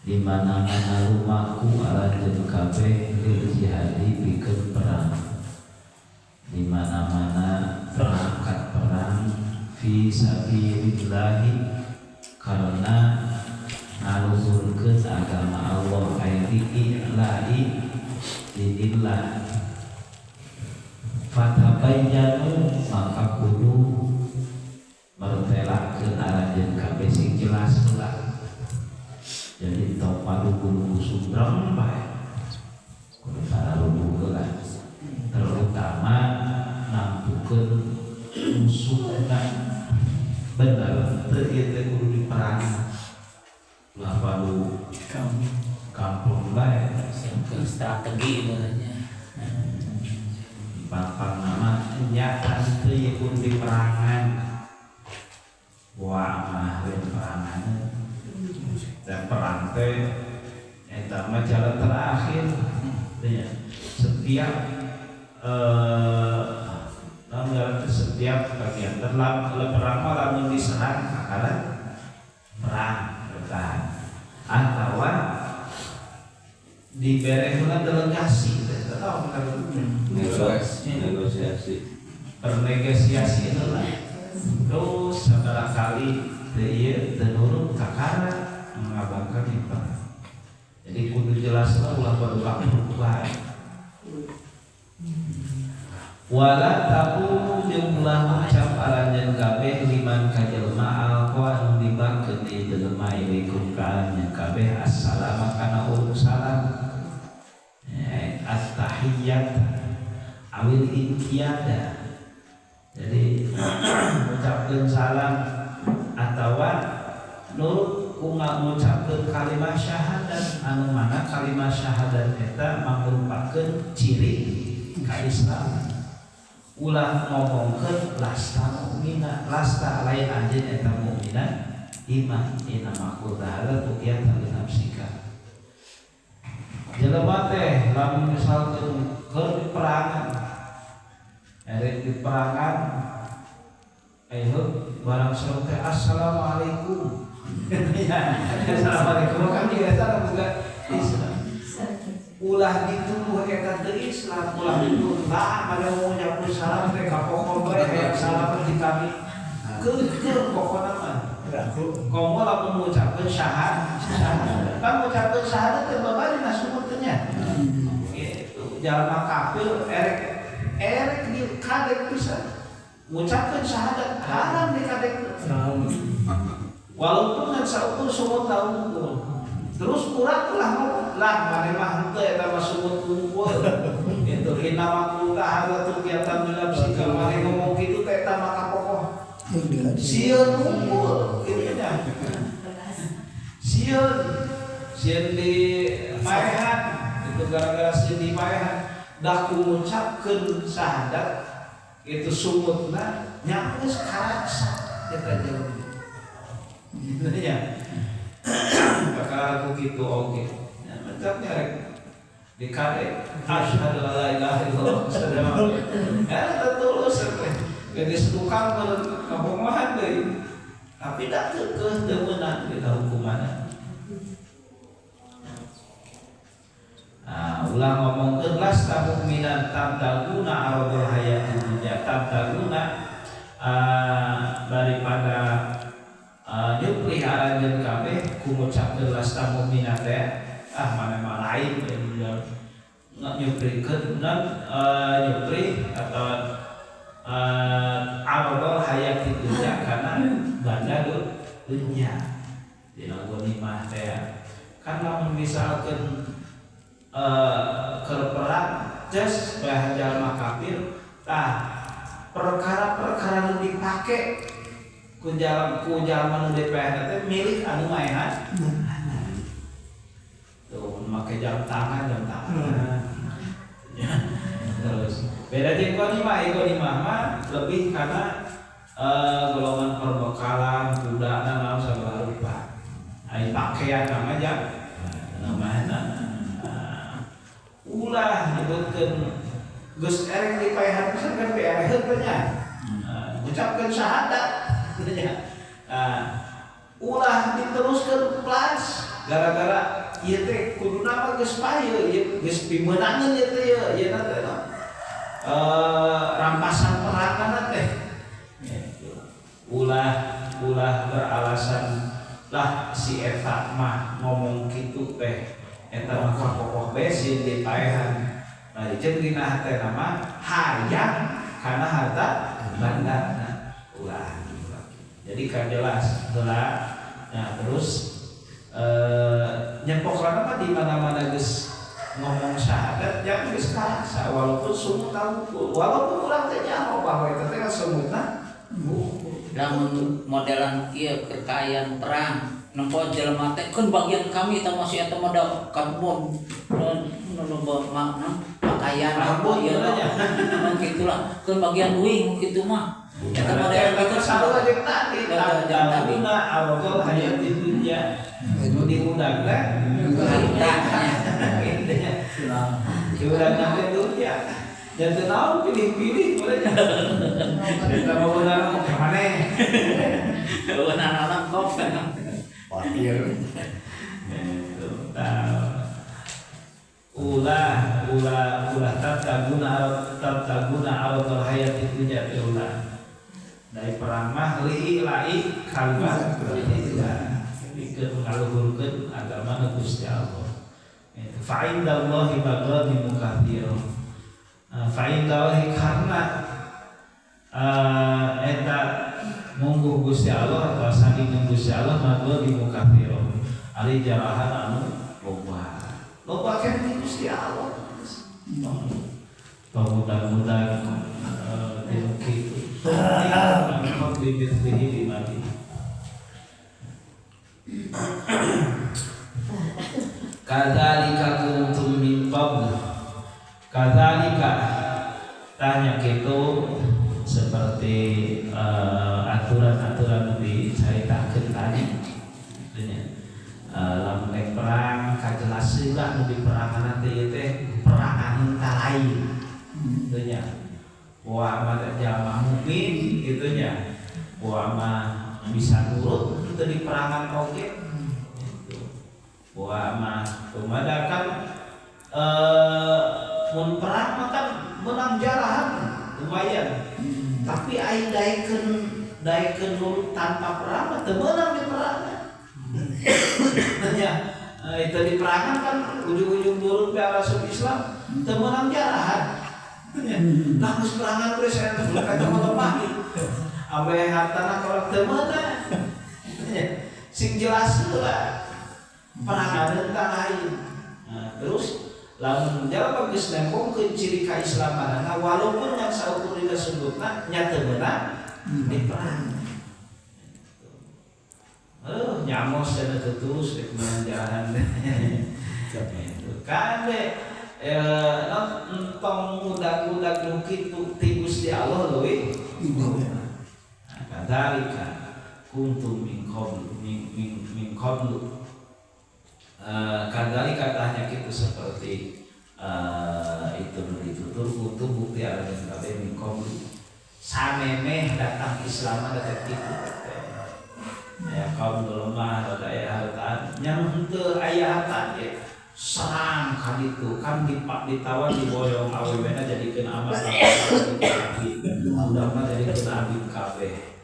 Di mana-mana rumahku alajeun kabeh lil jihadi pikeun perang. Di mana-mana berangkat perang fi sabilillahi karena ngaluhurkeun agama Allah aidillahi dinillah. Fatabayyanu maka kudu mertelakeun alajeun kabeh sing jelas heula. Jadi tau padu kudu sumbrang bae. Kudu paralubu heula. Terutama nampukeun musuhna bener teu ieu teh kudu diperangi. Ulah padu kampung bae strategi sebenarnya. Bapak nama nyata teu ieu kudu diperangan. Wah mah lain perangan. Dan perang teh eta mah jalan terakhir. Setiap bagian terlam perang lamun diserang akaran perang bertahan atawa dibere heula delegasi teh tahu kan negosiasi bernegosiasi heula terus sagala kali teu ieu teu nurut kakara mengabangkan hikmah. Jadi kudu jelas ulah baru bae. Wala taku jeung ulah ucap aranjeun kabeh liman kajelma alqa anu dibakeun di jelema ilaikum ka anjeun kabeh assalamu kana ulun salam. At-tahiyyat awil inqiyada. Jadi ucapkeun salam atawa nurut ngucapkeun kalimat syahadat anu mana kalimat syahadat eta mangrupakeun ciri ka Islam. Ulah ngomongkeun lasta mu'mina, lasta lain anjeun eta mu'mina iman inna maqul ta'ala tuqiyatan li nafsika. Jelema teh lamun misalkeun keur diperangan erek diperangan ayo barang seru teh assalamualaikum. Assalamualaikum kan biasa juga Islam. Ulah dituduh eta teu Islam, ulah dituduh nah pada mau nyapu salam teh ka pokok bae aya salam di kami. Keur pokona mah. Komo lamun ngucapkeun syahadat. Kan ngucapkeun syahadat teh babari nasumut teh nya. Gitu. Jalma kafir erek di kadek pisan. Ngucapkeun syahadat haram di kadek. Walaupun kan sautur sumut taungkul. Terus kurang lah ngomong lah mane mah henteu eta mah sumut unggul. Itu inna maqul ta'ala tuqiyatan bi nafsika mane ngomong kitu teh eta mah kapokoh. Sieun unggul kitu nya. Sieun di maehan itu gara-gara sieun di maehan dah ngucapkeun syahadat itu sumutna nya geus karasa eta jauh. Gitu ya. Bakal aku gitu oke. Ya macamnya rek dikade asyhadu alla ilaha illallah sadama. Ya tulus jadi tukang kabomahan deui. Tapi dak teu deumeunan kita hukumanna. Ulah ngomongkeun lasta mu'minan tabtaguna aradul hayatid dunya tabtaguna daripada nyupri aranjeun kabeh ku ngucapkeun lasta mu'minah teh mane mah lain nyuprikeun nyupri atau aradul hayatid dunya kana banda dunya dina ghanimah teh kan lamun misalkeun keur perang jas bae jalma kafir perkara-perkara nu dipake ku jalma nu DPR teh milik anu maehan. Tuh make jam tangan. Terus beda jeung konimah mah lebih karena golongan perbekalan budana naon sagala rupa. Ai pakaian nama jam namana. Ulah nyebutkeun geus ereng dipaehan pisan kan beareheun teh nya. Ucapkeun syahadat teh nya. Ulah diteruskeun plus gara-gara ieu teh kuduna mah geus paeu ieu geus pimeunangeun ieu teh ieu teh rampasan perangan teh. Ulah beralasan lah si eta mah ngomong kitu teh eta mah kokoh besin di paehan. Nah jeung dina teh nama hayang kana harta bandana ulah. Jadi kan jelas heula. Nah terus nyempokna mah di mana-mana geus ngomong syahadat yang geus karasa walaupun sumut tahu walaupun urang teh nyaho bahwa eta teh sumutna lamun modelan ieu kekayaan perang nempo jelema teh keun bagian kami eta masih eta modal kampung pakaian apa ieu mah kitulah keun bagian uing kitu mah eta model kitu salah jeung tadi tabuna awal hayat di dunia nu diundangna curang nanti dunia jangan tahu pilih-pilih bolehnya kita mau benar mau kemana anak-anak kok Wakil. ulah tabtaguna aradul hayat itu jadi ulah dari perang mah lai kalbah dikeun ngaluhurkeun agama Gusti Allah. Fa indallahi maghanimu katsira. Fa indallahi karna eta mungguh Gusti Allah atau saking Gusti Allah maghanimu katsira. Ari jarahan anu loba kan Gusti Allah. Mudah-mudahan kitu. Bibit di mati. Kadzalika kuntum min qabl. Kadzalika tanya kitu seperti aturan-aturan dicaritakeun tadi. Lamun perang kajelas lah nu diperangan teh perangan lain. Teu nya. Wa mah jamaah mukmin kitu nya. Wa mah bisa nurut itu di perangan oge. Wa mah kumadakan mun perang mah kan menang jarahan lumayan. Tapi ai daekeun nurut tanpa perang mah teu meunang di perang. Tanya itu di perangan kan ujung-ujung nurut be Rasul Islam teu meunang jarahan. Nah geus perangan geus saya teh kaca lemah. Ambe hartana kolak teu meunang. Sing jelas heula. Perangan teh lain. Nah, terus lamun jalma geus nempongkeun ciri kaislamanana walaupun yang saukur dina sudutna nya teu meunang di perang. Nyamos cenah terus rek menjarahan. Kade entong mudag-mudag nu kitu ti Gusti Allah leuwih. Kadzalika kuntum min qablu. Kadzalika tanya kitu seperti itu ditutur kuntum bukti ada kabeh min qablu. Samemeh datang Islam ada kitu. Ya kaum lemah ada harta yang henteu aya harta ge serang ka ditu kan ditawan diboyong awewena jadikeun amal udah mah jadikeun abdi kabeh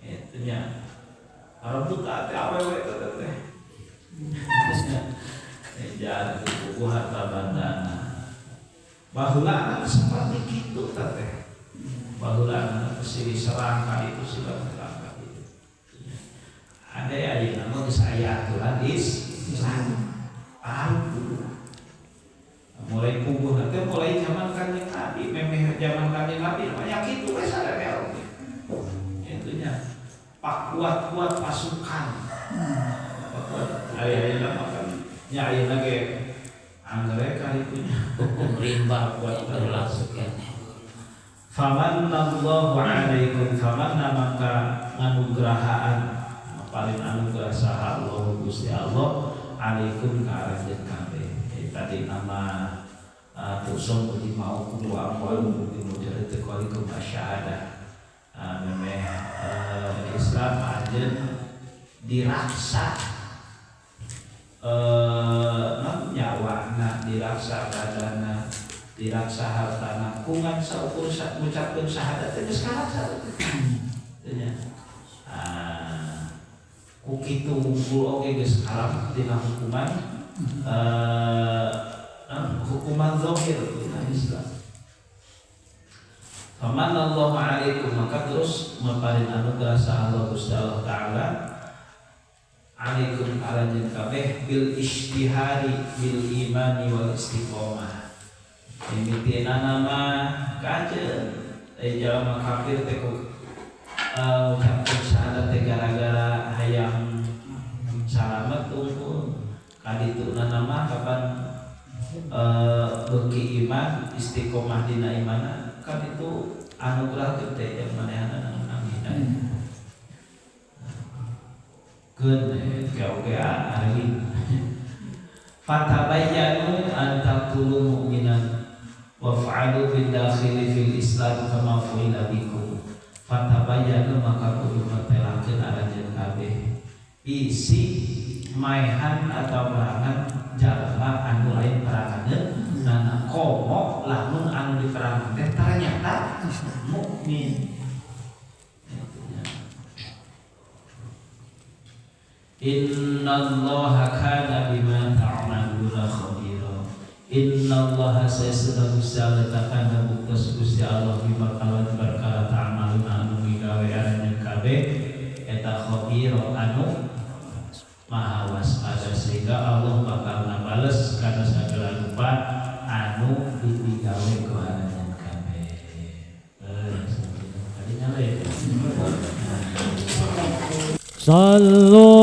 eta nya harebut teh awewe teh jadi buku harta bandana baheula seperti kitu teh baheula siri serang ka ditu silang ada ya nama geus aya aturan Islam. Paham? Mulai mulai kubuh nanti mulai zaman Kanjeng Nabi, memeh zaman Kanjeng Nabi namanya gitu wes ada merah. Itunya pak kuat pasukan. Ayah makan nyai lagi anggrek kali punya hukum rimba yang berlaku ya. Famanallahu alaikum famanna maka nganugrahaan paling anugerah saha Allah Gusti Allah alaikum ka aranjeun kabeh. Tadi nama tusum budi mau kudu amwal budi mujarrid qalikum asyhadah. Memeh Islam anjeun diraksa nyawana, diraksa badana, diraksa hartana, kungan saukur ngucapkeun syahadat teh geus karaksa teh nya. Ku kitu unggul oge geus haram dina hukuman hukuman zahir dina Islam. Famanallahu alaikum maka terus maparin anugerah sa Allah Gusti Allah taala alaikum aranjeun kabeh bil ishtihari bil imani wal istiqomah. Mimitina nama kajeun jalma kafir teh ku ucapkeun syahadat teh gara-gara hayang salamet unggul kadituna nama kapan beuki iman istiqomah dina imanna kan itu anugerah gede yang manehna amin. Keun kau arin fatabayyanu an taqtulu mu'minan wa fa'alu bil dakhili fil islam kama fu'ila bikum. Fatabayyanu maka kudu matelakeun aranjeun kabeh isi maehan atau perangan jalma anu lain peranganeun nana komo lamun anu diperangan teh ternyata mukmin. Innallaha kana bima ta'maluna khabira. Innallaha sayyidina Gusti Allah takana buktos Gusti Allah bima kalawan perkara ta'maluna anu migawe aranjeun kabeh eta khabira anu maha waspada sehingga Allah bakal nabales kana sagala rupa anu digawe ku aranjeun kabeh. Kadinya le. Sallu